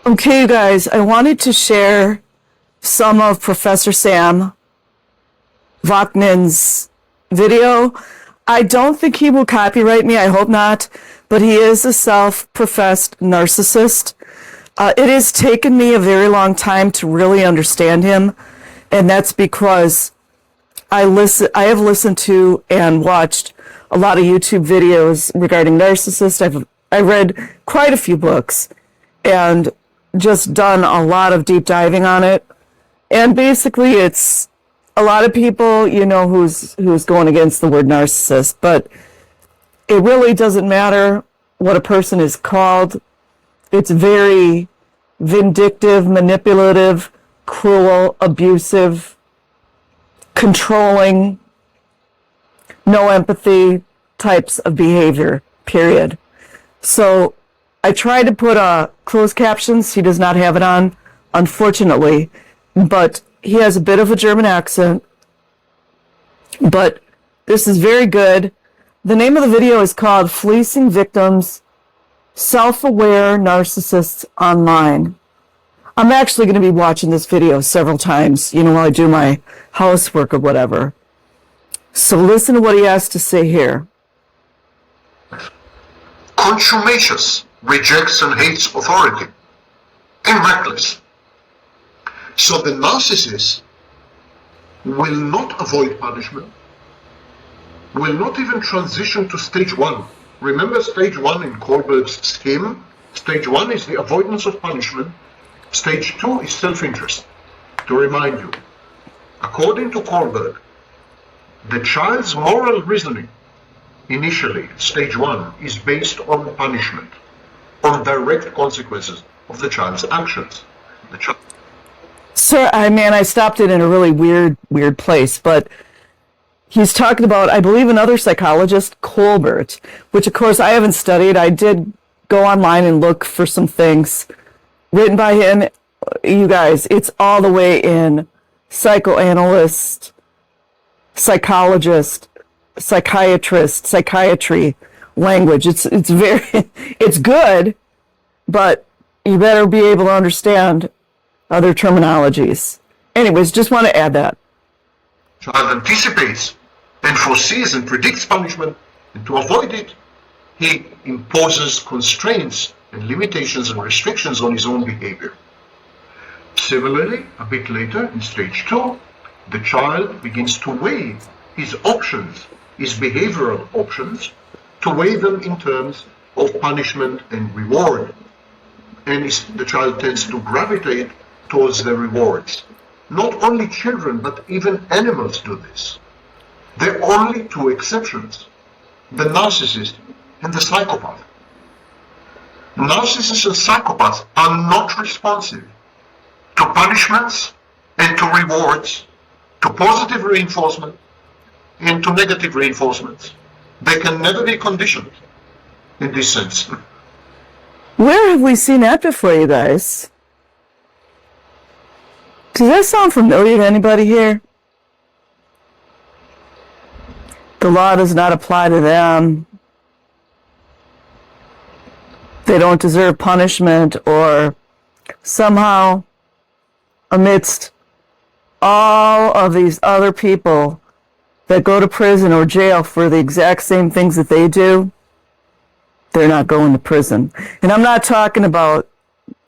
Okay, you guys, I wanted to share some of Professor Sam Vaknin's video. I don't think he will copyright me, I hope not, but he is a self-professed narcissist. It has taken me a very long time to really understand him, and that's because I have listened to and watched a lot of YouTube videos regarding narcissists. I read quite a few books and just done a lot of deep diving on it. And basically it's a lot of people, who's going against the word narcissist, but it really doesn't matter what a person is called. It's very vindictive, manipulative, cruel, abusive, controlling, no empathy types of behavior, period. So I tried to put closed captions. He does not have it on, unfortunately, but he has a bit of a German accent, but this is very good. The name of the video is called Fleecing Victims, Self-Aware Narcissists Online. I'm actually going to be watching this video several times, while I do my housework or whatever. So listen to what he has to say here. Contumacious, rejects and hates authority, and reckless. So the narcissist will not avoid punishment, will not even transition to stage one. Remember stage one in Kohlberg's scheme? Stage one is the avoidance of punishment. Stage two is self-interest. To remind you, according to Kohlberg, the child's moral reasoning initially, stage one, is based on punishment, on direct consequences of the child's actions. Sir, I stopped it in a really weird place, but he's talking about, I believe, another psychologist, Kohlberg, which of course I haven't studied. I did go online and look for some things written by him. You guys, it's all the way in psychoanalyst, psychologist, psychiatrist, psychiatry language. It's it's good, but you better be able to understand other terminologies. Anyways, just want to add that. Child anticipates and foresees and predicts punishment, and to avoid it, he imposes constraints and limitations and restrictions on his own behavior. Similarly, a bit later, in stage two, the child begins to weigh his options, his behavioral options, to weigh them in terms of punishment and reward. And the child tends to gravitate towards the rewards. Not only children, but even animals do this. There are only two exceptions: the narcissist and the psychopath. Narcissists and psychopaths are not responsive to punishments and to rewards, to positive reinforcement and to negative reinforcements. They can never be conditioned in this sense. Where have we seen that before, you guys? Does that sound familiar to anybody here? The law does not apply to them. They don't deserve punishment, or somehow, amidst all of these other people that go to prison or jail for the exact same things that they do, they're not going to prison. And I'm not talking about,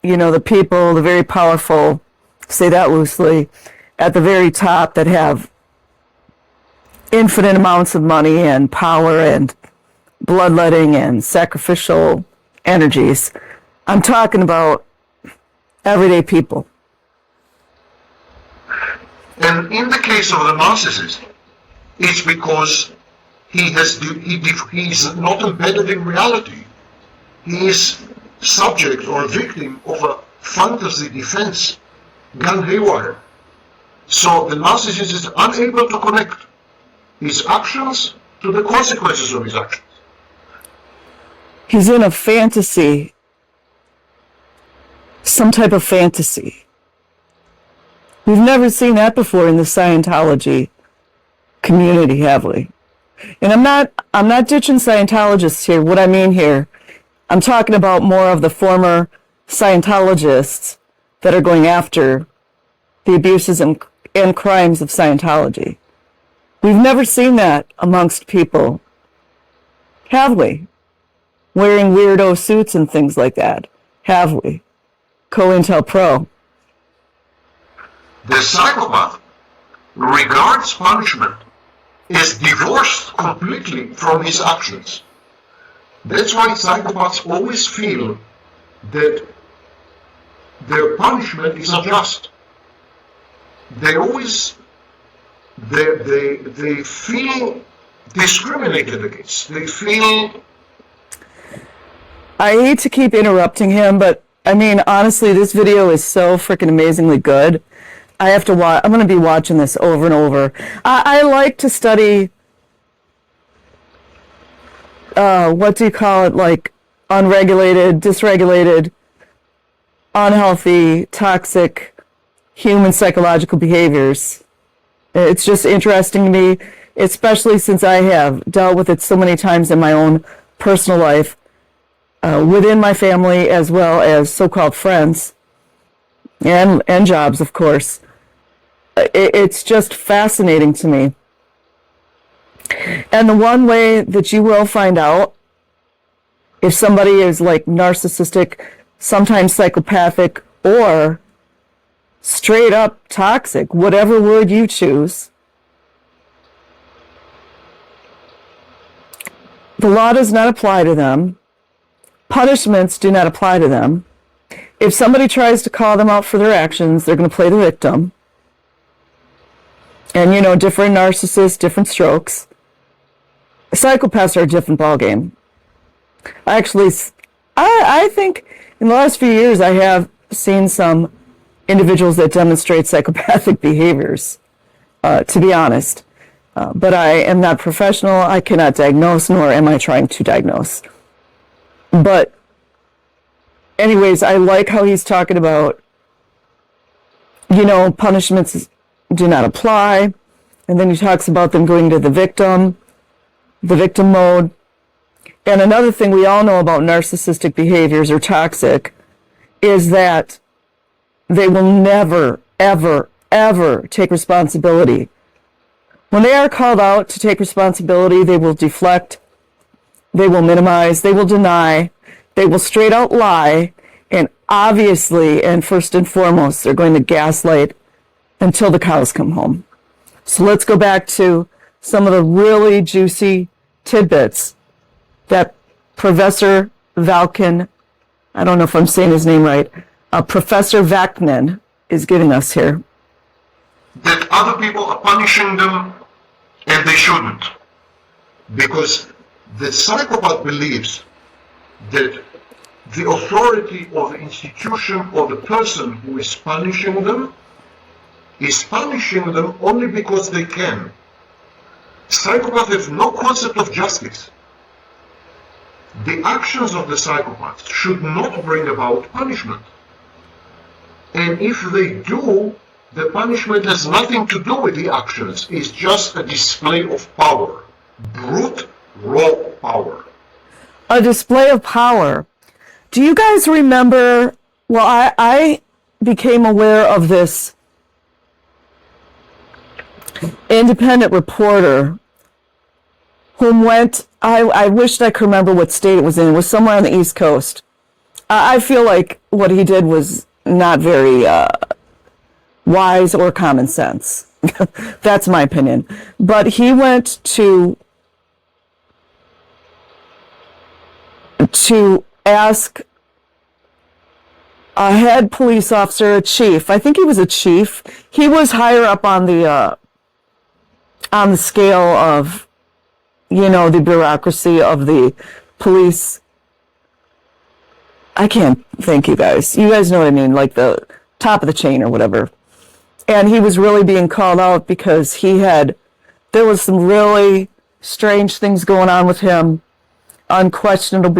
the people, the very powerful, say that loosely, at the very top that have infinite amounts of money and power and bloodletting and sacrificial energies. I'm talking about everyday people. And in the case of the narcissist, it's because he's not embedded in reality. He is subject or a victim of a fantasy defense gone haywire. So the narcissist is unable to connect his actions to the consequences of his actions. He's in a fantasy, some type of fantasy. We've never seen that before in the Scientology community, have we? And I'm not ditching Scientologists here. What I mean here, I'm talking about more of the former Scientologists that are going after the abuses and crimes of Scientology. We've never seen that amongst people, have we? Wearing weirdo suits and things like that, have we? COINTELPRO. The psychopath regards punishment as divorced completely from his actions. That's why psychopaths always feel that their punishment is unjust. They always they feel discriminated against. They feel. I hate to keep interrupting him, but I mean, honestly, this video is so freaking amazingly good. I have to watch. I'm going to be watching this over and over. I like to study. What do you call it? Like unregulated, dysregulated, unhealthy, toxic human psychological behaviors. It's just interesting to me, especially since I have dealt with it so many times in my own personal life, within my family as well as so-called friends and jobs, of course. It's just fascinating to me. And the one way that you will find out if somebody is like narcissistic, sometimes psychopathic, or straight up toxic, whatever word you choose, the law does not apply to them. Punishments do not apply to them. If somebody tries to call them out for their actions, they're going to play the victim. And, you know, different narcissists, different strokes. Psychopaths are a different ballgame. Actually, I think in the last few years I have seen some individuals that demonstrate psychopathic behaviors, to be honest. But I am not professional. I cannot diagnose, nor am I trying to diagnose. But anyways, I like how he's talking about, you know, punishments do not apply. And then he talks about them going to the victim mode. And another thing we all know about narcissistic behaviors or toxic is that they will never, ever, ever take responsibility. When they are called out to take responsibility, they will deflect, they will minimize, they will deny, they will straight out lie, and obviously, and first and foremost, they're going to gaslight until the cows come home. So let's go back to some of the really juicy tidbits that Professor Vaknin, I don't know if I'm saying his name right, Professor Vaknin is giving us here. That other people are punishing them and they shouldn't. Because the psychopath believes that the authority or the institution or the person who is punishing them only because they can. Psychopaths have no concept of justice. The actions of the psychopaths should not bring about punishment. And if they do, the punishment has nothing to do with the actions. It's just a display of power. Brute, raw power. A display of power. Do you guys remember, well, I became aware of this independent reporter who went, I wished I could remember what state it was in. It was somewhere on the East Coast. I feel like what he did was not very wise or common sense. That's my opinion. But he went to ask a head police officer, a chief. I think he was a chief. He was higher up on the scale of, you know, the bureaucracy of the police. I can't thank you guys. You guys know what I mean, like the top of the chain or whatever. And he was really being called out because there was some really strange things going on with him, unquestionable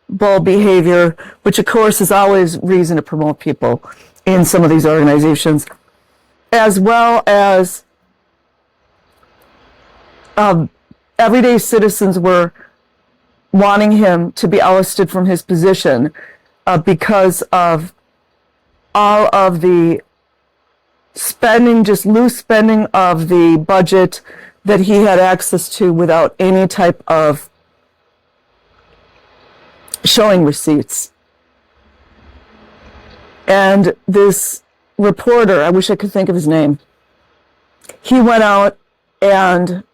behavior, which of course is always reason to promote people in some of these organizations, as well as everyday citizens were wanting him to be ousted from his position because of all of the spending, just loose spending of the budget that he had access to without any type of showing receipts. And this reporter, I wish I could think of his name, he went out and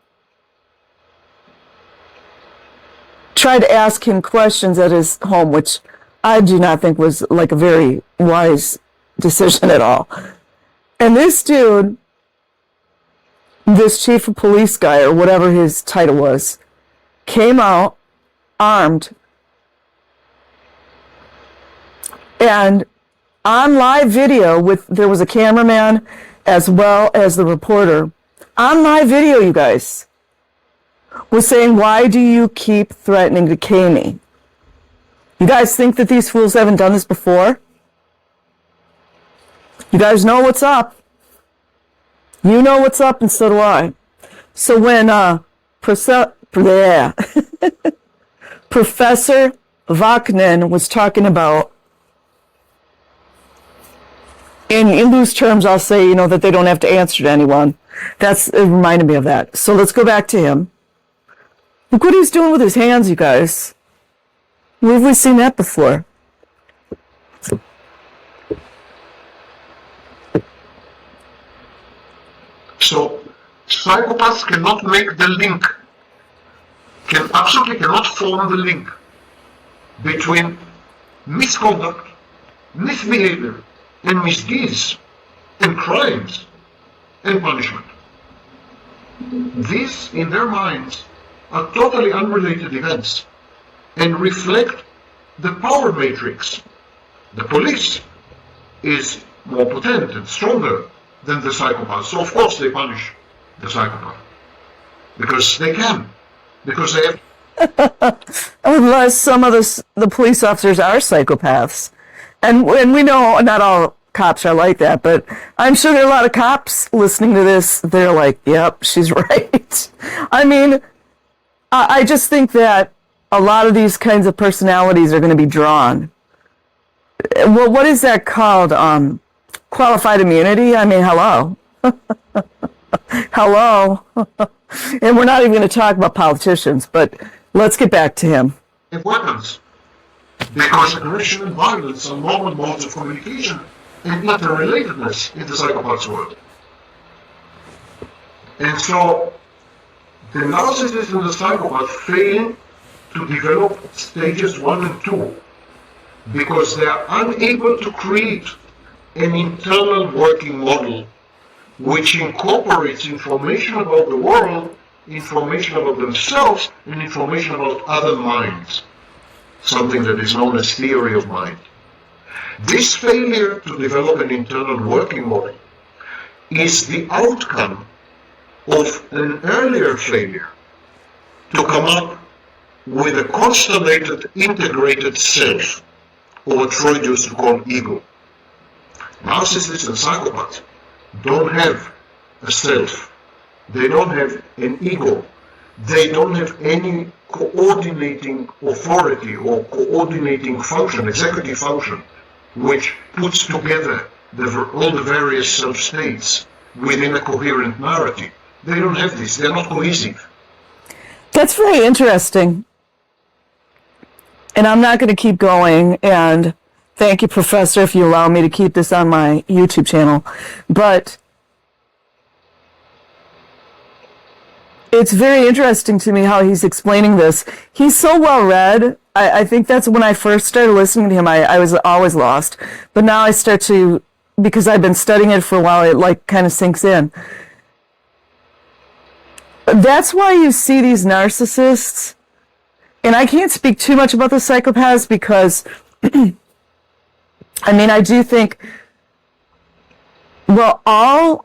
tried to ask him questions at his home, which I do not think was like a very wise decision at all. And this dude, this chief of police guy, or whatever his title was, came out armed and on live video there was a cameraman as well as the reporter. On live video, you guys, was saying, why do you keep threatening to kill me? You guys think that these fools haven't done this before? You guys know what's up. You know what's up, and so do I. So when Professor Vaknin was talking about, in loose terms, I'll say, that they don't have to answer to anyone. It reminded me of that. So let's go back to him. Look what he's doing with his hands, you guys. Where have we seen that before? So psychopaths cannot make the link, absolutely cannot form the link between misconduct, misbehavior, and misdeeds, and crimes, and punishment. These, in their minds, are totally unrelated events and reflect the power matrix. The police is more potent and stronger than the psychopath, so of course they punish the psychopath. Because they can. Because they have... Unless some of the police officers are psychopaths. And we know not all cops are like that, but I'm sure there are a lot of cops listening to this. They're like, yep, she's right. I mean, I just think that a lot of these kinds of personalities are going to be drawn. Well, what is that called? Qualified immunity? I mean, hello. Hello. And we're not even going to talk about politicians, but let's get back to him. Weapons. Because aggression and violence are normal modes of communication and interrelatedness in the psychopath's world. And so, the narcissist and the psychopath fail to develop stages 1 and 2 because they are unable to create an internal working model which incorporates information about the world, information about themselves, and information about other minds. Something that is known as theory of mind. This failure to develop an internal working model is the outcome of an earlier failure to come up with a constellated, integrated self, or what Freud used to call ego. Narcissists and psychopaths don't have a self. They don't have an ego. They don't have any coordinating authority or coordinating function, executive function, which puts together all the various self-states within a coherent narrative. They don't have this. They're not cohesive. That's very interesting. And I'm not going to keep going, and thank you, Professor, if you allow me to keep this on my YouTube channel. But it's very interesting to me how he's explaining this. He's so well read. I think that's when I first started listening to him, I was always lost. But now I start to, because I've been studying it for a while, it like kind of sinks in. That's why you see these narcissists, and I can't speak too much about the psychopaths because, I mean, I do think, well, all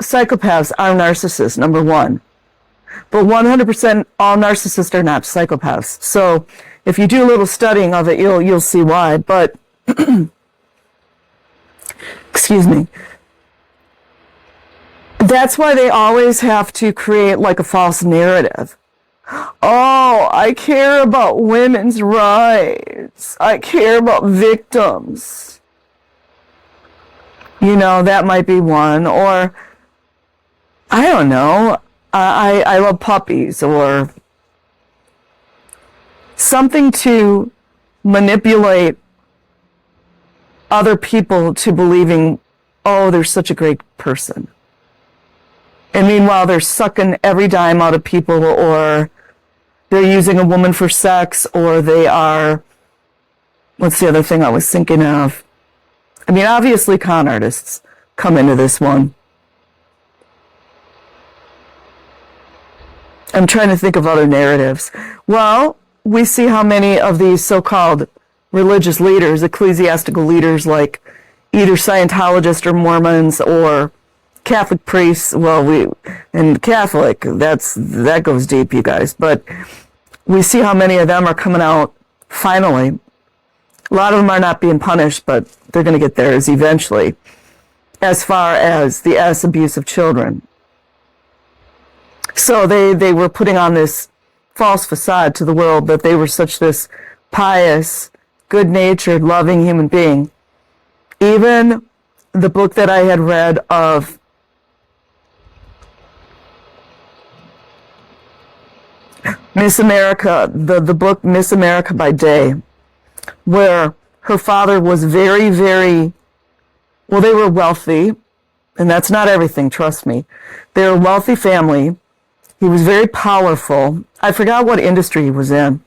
psychopaths are narcissists, number one. But 100% all narcissists are not psychopaths. So if you do a little studying of it, you'll see why. But, excuse me. That's why they always have to create like a false narrative. Oh, I care about women's rights. I care about victims. You know, that might be one. Or, I don't know, I love puppies, or something to manipulate other people to believing, oh, they're such a great person. And meanwhile, they're sucking every dime out of people, or they're using a woman for sex, or they are, what's the other thing I was thinking of? I mean, obviously con artists come into this one. I'm trying to think of other narratives. Well, we see how many of these so-called religious leaders, ecclesiastical leaders like either Scientologists or Mormons or Catholic priests, and Catholic, that goes deep, you guys, but we see how many of them are coming out finally. A lot of them are not being punished, but they're going to get theirs eventually, as far as the abuse of children. So they were putting on this false facade to the world that they were such this pious, good-natured, loving human being. Even the book that I had read of Miss America, the book Miss America by Day, where her father was very, very, well, they were wealthy, and that's not everything, trust me. They're a wealthy family. He was very powerful. I forgot what industry he was in.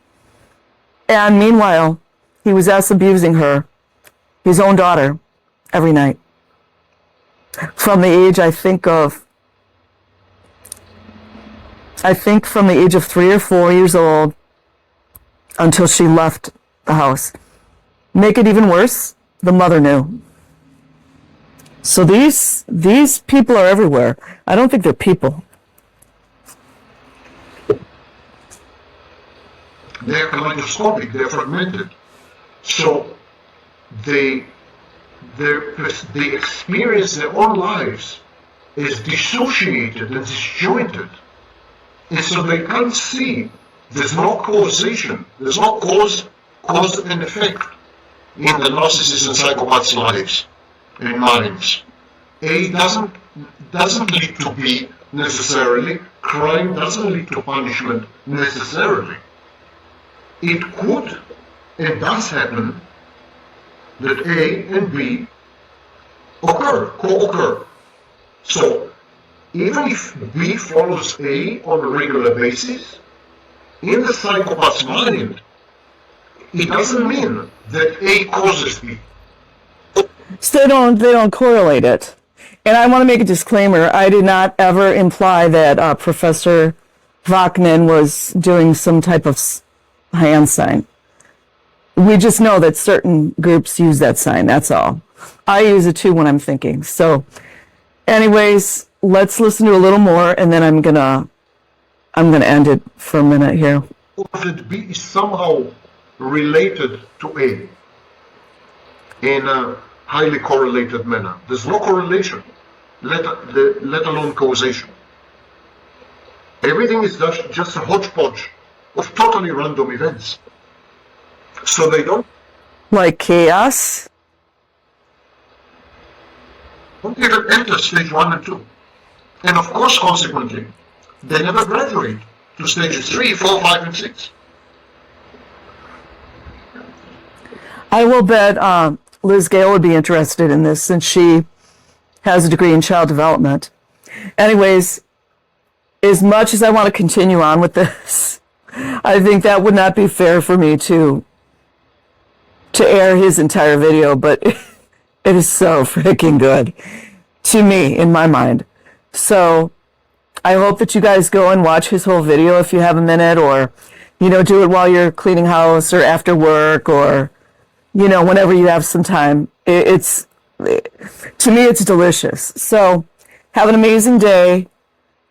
And meanwhile, he was abusing her, his own daughter, every night. From the age, I think from the age of 3 or 4 years old until she left the house. Make it even worse, the mother knew. So these people are everywhere. I don't think they're people. They're kaleidoscopic, they're fragmented. So they experience their own lives as dissociated and disjointed. And so they can't see, there's no causation, there's no cause and effect in the narcissists and psychopaths' lives and minds. A doesn't lead to B necessarily, crime doesn't lead to punishment necessarily. It could and does happen that A and B co-occur. So even if B follows A on a regular basis, in the psychopath's mind, it doesn't mean that A causes B. So they don't correlate it. And I want to make a disclaimer. I did not ever imply that Professor Vaknin was doing some type of hand sign. We just know that certain groups use that sign, that's all. I use it too when I'm thinking. So anyways, let's listen to a little more, and then I'm gonna end it for a minute here. That B is somehow related to A in a highly correlated manner. There's no correlation, let alone causation. Everything is just a hodgepodge of totally random events. So they don't chaos. Don't even enter stage 1 and 2. And of course, consequently, they never graduate to stages 3, 4, 5, and 6. I will bet Liz Gale would be interested in this since she has a degree in child development. Anyways, as much as I want to continue on with this, I think that would not be fair for me to air his entire video, but it is so freaking good to me, in my mind. So I hope that you guys go and watch his whole video if you have a minute, or, do it while you're cleaning house or after work, or, whenever you have some time. To me, it's delicious. So have an amazing day,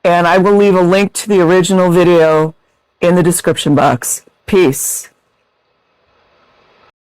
and I will leave a link to the original video in the description box. Peace.